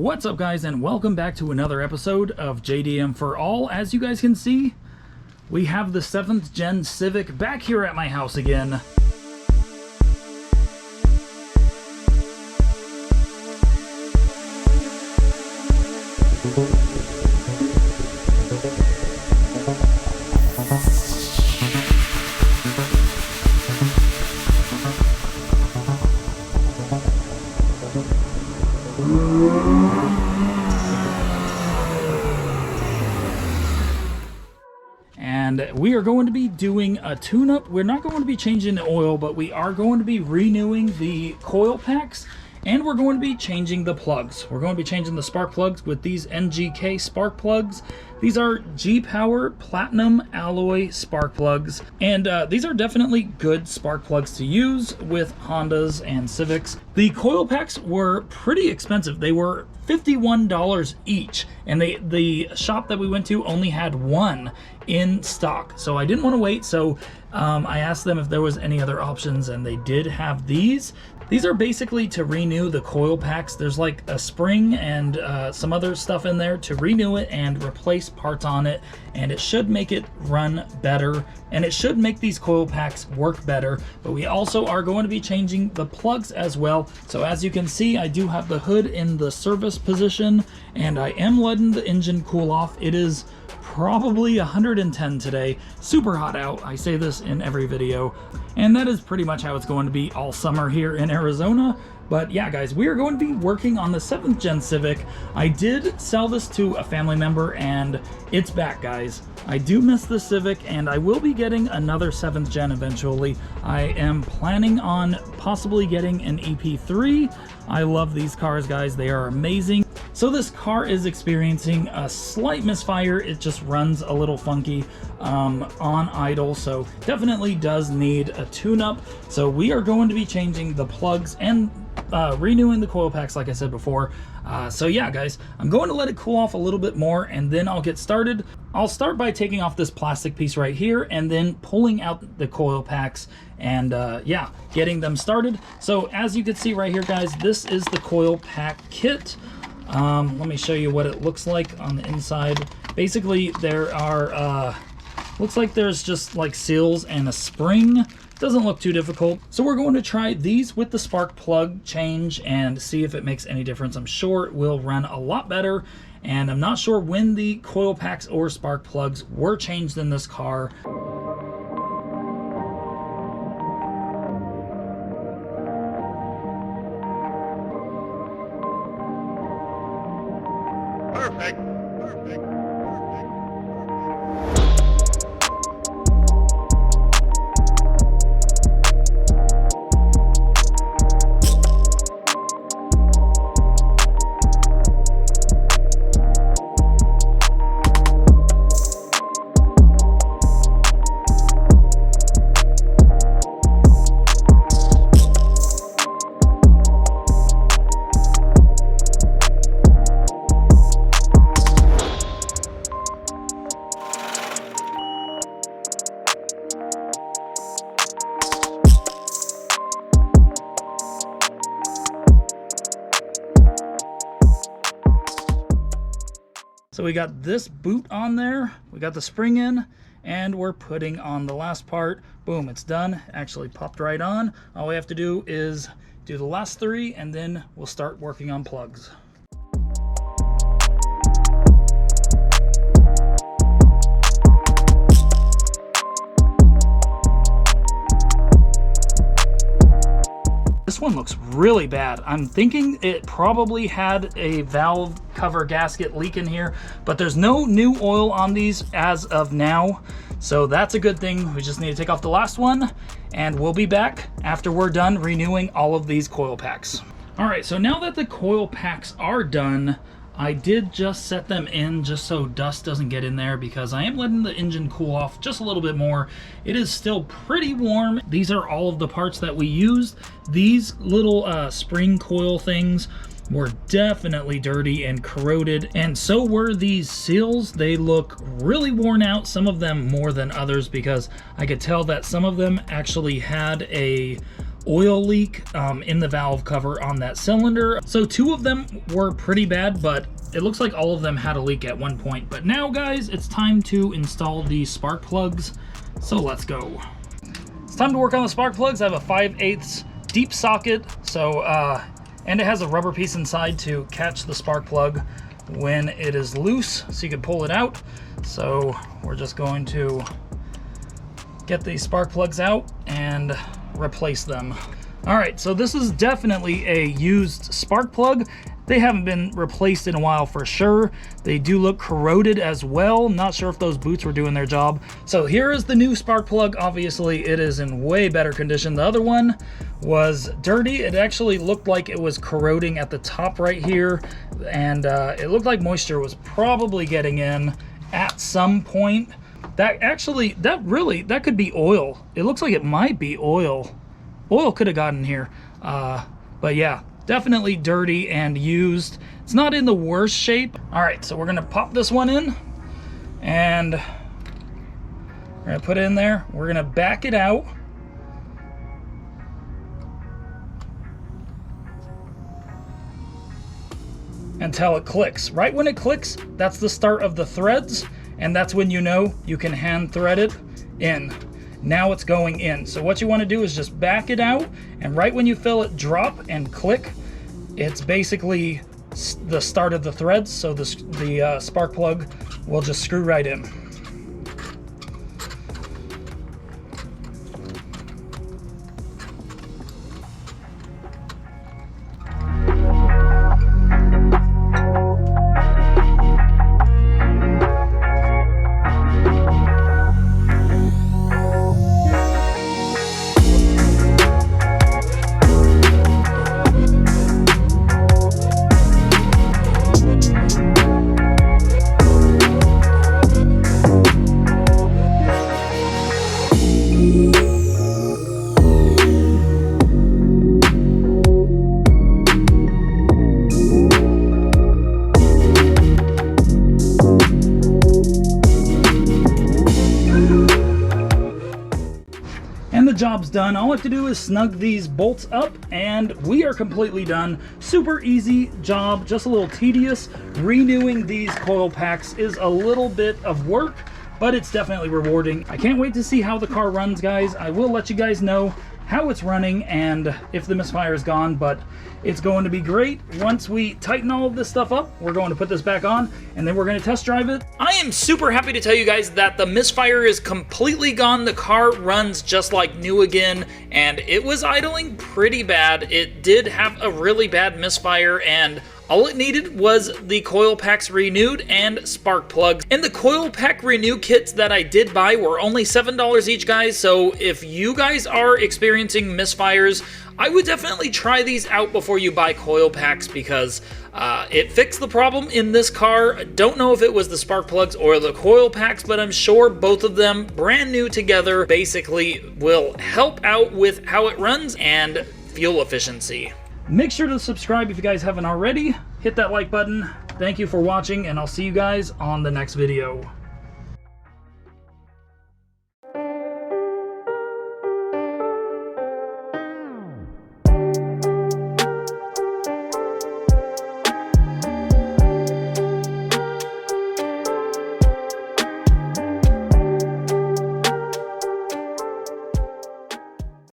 What's up, guys, and welcome back to another episode of JDM for All. As you guys can see, we have the 7th gen Civic back here at my house again. And we are going to be doing a tune-up. We're not going to be changing the oil, but we are going to be renewing the coil packs, and we're going to be changing the plugs. We're going to be changing the spark plugs with these NGK spark plugs. These are G-Power Platinum Alloy spark plugs, and these are definitely good spark plugs to use with Hondas and Civics. The coil packs were pretty expensive. They were $51 each, and the shop that we went to only had one in stock, so I didn't want to wait. So I asked them if there was any other options, and they did have these. These are basically to renew the coil packs. There's like a spring and some other stuff in there to renew it and replace parts on it, and it should make it run better, and it should make these coil packs work better. But we also are going to be changing the plugs as well. So as you can see, I do have the hood in the service position, and I am letting the engine cool off. It is probably 110 today, super hot out. I say this in every video, and that is pretty much how it's going to be all summer here in Arizona. But yeah, guys, we are going to be working on the 7th gen Civic. I did sell this to a family member, and it's back, guys. I do miss the Civic, and I will be getting another 7th gen eventually. I am planning on possibly getting an EP3. I love these cars, guys. They are amazing. So this car is experiencing a slight misfire. It just runs a little funky on idle, so definitely does need a tune-up. So we are going to be changing the plugs and renewing the coil packs, like I said before. So yeah, guys, I'm going to let it cool off a little bit more, and then I'll get started. I'll start by taking off this plastic piece right here and then pulling out the coil packs and yeah, getting them started. So as you can see right here, guys, this is the coil pack kit. Let me show you what it looks like on the inside. Basically, there are looks like there's just like seals and a spring. Doesn't look too difficult. So we're going to try these with the spark plug change and see if it makes any difference. I'm sure it will run a lot better, and I'm not sure when the coil packs or spark plugs were changed in this car. Perfect. So we got this boot on there, we got the spring in, and we're putting on the last part. Boom, it's done. Actually popped right on. All we have to do is do the last 3, and then we'll start working on plugs. This one looks really bad. I'm thinking it probably had a valve cover gasket leak in here, but there's no new oil on these as of now, so that's a good thing. We just need to take off the last one, and we'll be back after we're done renewing all of these coil packs. All right, so now that the coil packs are done, I did just set them in just so dust doesn't get in there, because I am letting the engine cool off just a little bit more. It is still pretty warm. These are all of the parts that we used. These little spring coil things were definitely dirty and corroded, and so were these seals. They look really worn out, some of them more than others, because I could tell that some of them actually had a oil leak in the valve cover on that cylinder. So 2 of them were pretty bad, but it looks like all of them had a leak at one point. But now, guys, it's time to install these spark plugs. So let's go. It's time to work on the spark plugs. I have a 5/8 deep socket, so and it has a rubber piece inside to catch the spark plug when it is loose, so you can pull it out. So we're just going to get these spark plugs out and replace them. All right, so this is definitely a used spark plug. They haven't been replaced in a while for sure. They do look corroded as well. Not sure if those boots were doing their job. So here is the new spark plug. Obviously, it is in way better condition. The other one was dirty. It actually looked like it was corroding at the top right here, and it looked like moisture was probably getting in at some point. That could be oil. It looks like it might be oil. Oil could have gotten here. But yeah, definitely dirty and used. It's not in the worst shape. All right, so we're gonna pop this one in, and we're gonna put it in there. We're gonna back it out. Until it clicks. Right when it clicks, that's the start of the threads, and that's when you know you can hand thread it in. Now it's going in. So what you want to do is just back it out, and right when you feel it drop and click, it's basically the start of the threads. So the spark plug will just screw right in. And the job's done. All I have to do is snug these bolts up and we are completely done. Super easy job, just a little tedious. Renewing these coil packs is a little bit of work, but it's definitely rewarding. I can't wait to see how the car runs, guys. I will let you guys know how it's running and if the misfire is gone, but it's going to be great. Once we tighten all of this stuff up, we're going to put this back on and then we're going to test drive it. I am super happy to tell you guys that the misfire is completely gone. The car runs just like new again, and it was idling pretty bad. It did have a really bad misfire, and all it needed was the coil packs renewed and spark plugs. And the coil pack renew kits that I did buy were only $7 each, guys. So if you guys are experiencing misfires, I would definitely try these out before you buy coil packs, because it fixed the problem in this car. Don't know if it was the spark plugs or the coil packs, but I'm sure both of them, brand new together, basically will help out with how it runs and fuel efficiency. Make sure to subscribe if you guys haven't already. Hit that like button. Thank you for watching, and I'll see you guys on the next video.